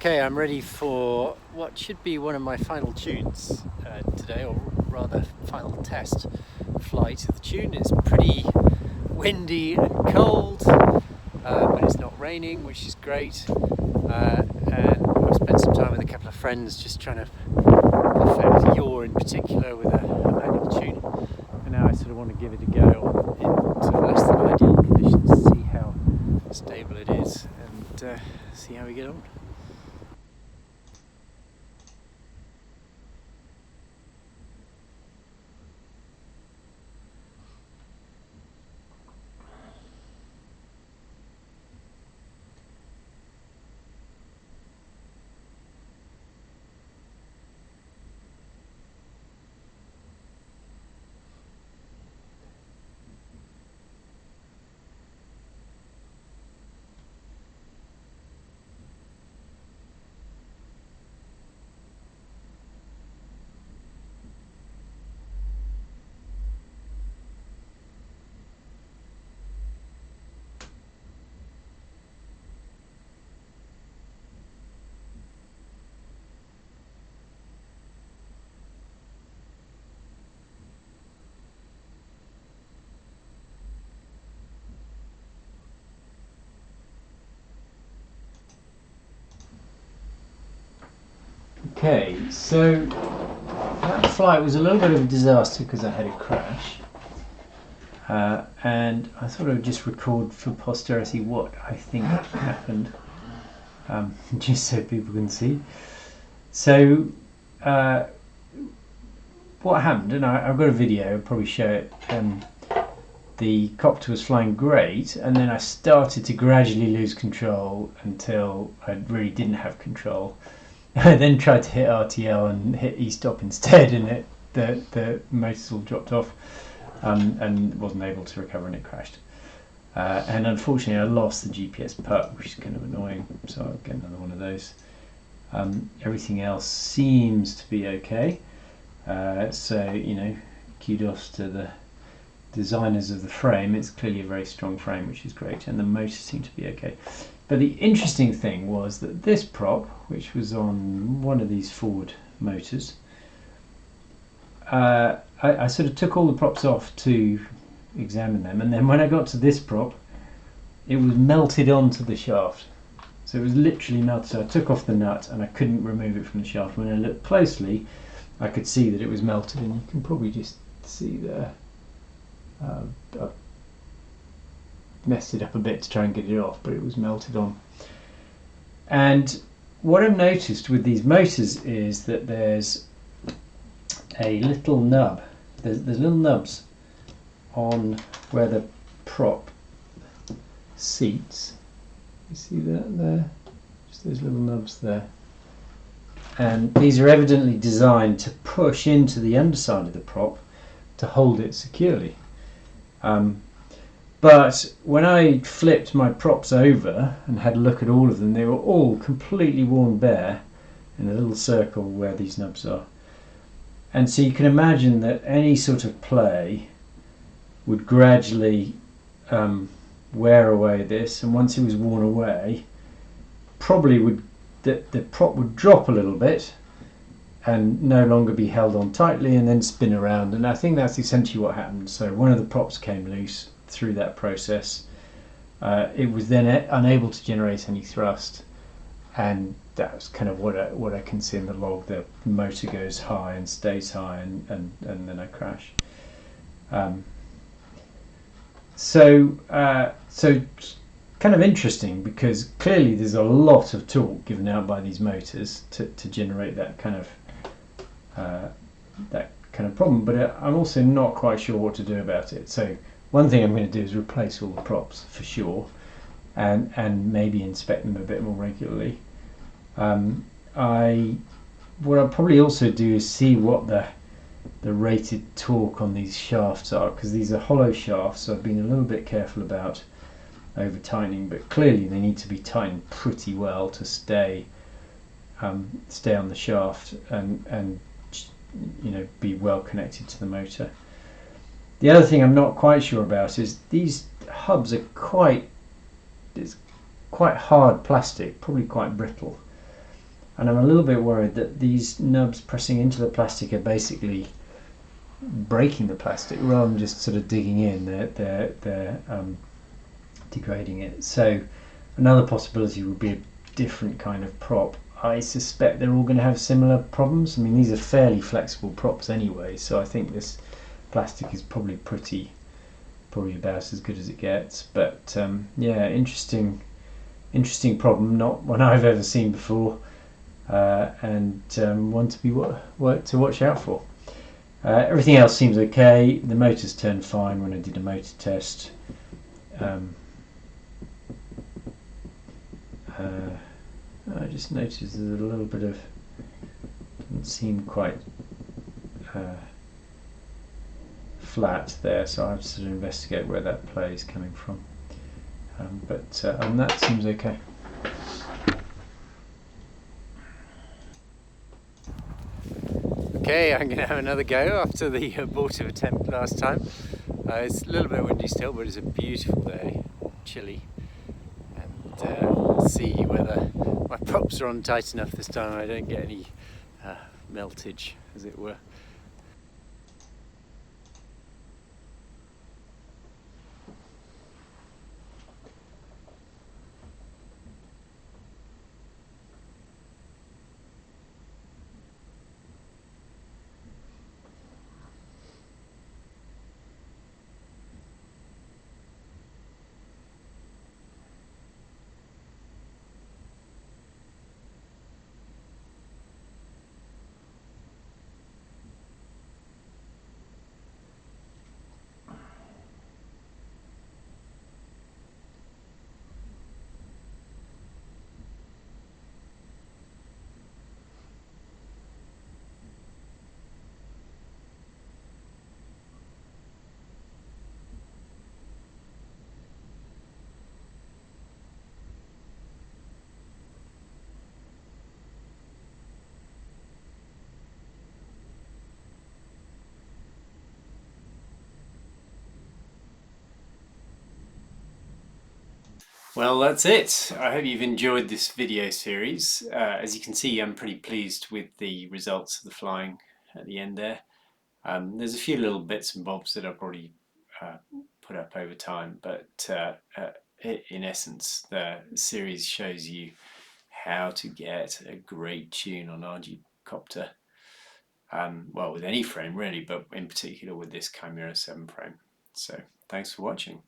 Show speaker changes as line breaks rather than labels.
Okay, I'm ready for what should be one of my final tunes today, or rather final test flight. The tune is pretty windy and cold, but it's not raining, which is great. And I've spent some time with a couple of friends just trying to perfect yaw in particular with a manual tune. And now I sort of want to give it a go in sort of less than ideal conditions to see how stable it is and see how we get on. Okay, so that flight was a little bit of a disaster because I had a crash, and I thought I would just record for posterity what I think happened, just so people can see. So what happened, and I've got a video, I'll probably show it. The copter was flying great, and then I started to gradually lose control until I really didn't have control. I then tried to hit RTL and hit E-stop instead, and the motors all dropped off, and wasn't able to recover, and it crashed. And unfortunately I lost the GPS puck, which is kind of annoying, so I'll get another one of those. Everything else seems to be okay, so you know, kudos to the designers of the frame. It's clearly a very strong frame, which is great, and the motors seem to be okay. But the interesting thing was that this prop, which was on one of these forward motors, I sort of took all the props off to examine them, and then when I got to this prop, it was melted onto the shaft. So it was literally melted. So I took off the nut and I couldn't remove it from the shaft. When I looked closely, I could see that it was melted, and you can probably just see there. I messed it up a bit to try and get it off, but it was melted on. And what I've noticed with these motors is that there's a little nub. There's little nubs on where the prop seats. You see that there? Just those little nubs there. And these are evidently designed to push into the underside of the prop to hold it securely. But when I flipped my props over and had a look at all of them, they were all completely worn bare in a little circle where these nubs are. And so you can imagine that any sort of play would gradually wear away this, and once it was worn away, probably the prop would drop a little bit and no longer be held on tightly and then spin around. And I think that's essentially what happened. So one of the props came loose through that process. It was then unable to generate any thrust, and that's kind of what I can see in the log. The motor goes high and stays high, and then I crash. So kind of interesting, because clearly there's a lot of torque given out by these motors to generate that kind of problem, but I'm also not quite sure what to do about it. So one thing I'm going to do is replace all the props for sure, and maybe inspect them a bit more regularly. What I'll probably also do is see what the rated torque on these shafts are, because these are hollow shafts, so I've been a little bit careful about over tightening, but clearly they need to be tightened pretty well to stay on the shaft and you know, be well connected to the motor. The other thing I'm not quite sure about is these hubs are quite hard plastic, probably quite brittle, and I'm a little bit worried that these nubs pressing into the plastic are basically breaking the plastic rather than just sort of digging in. They're degrading it. So another possibility would be a different kind of prop. I suspect they're all going to have similar problems. I mean, these are fairly flexible props anyway, so I think this plastic is probably about as good as it gets. But yeah, interesting problem, not one I've ever seen before, and one to be to watch out for. Everything else seems okay. The motors turned fine when I did a motor test. I just noticed there's a little bit of, doesn't seem quite flat there, so I have to sort of investigate where that play is coming from. But and that seems okay. Okay, I'm going to have another go after the abortive attempt last time. It's a little bit windy still, but it's a beautiful day, chilly, and we'll see whether my props are on tight enough this time I don't get any meltage, as it were. Well, that's it. I hope you've enjoyed this video series. As you can see, I'm pretty pleased with the results of the flying at the end there. There's a few little bits and bobs that I've already put up over time, but in essence, the series shows you how to get a great tune on ArduCopter. Well, with any frame really, but in particular with this Chimera 7 frame. So thanks for watching.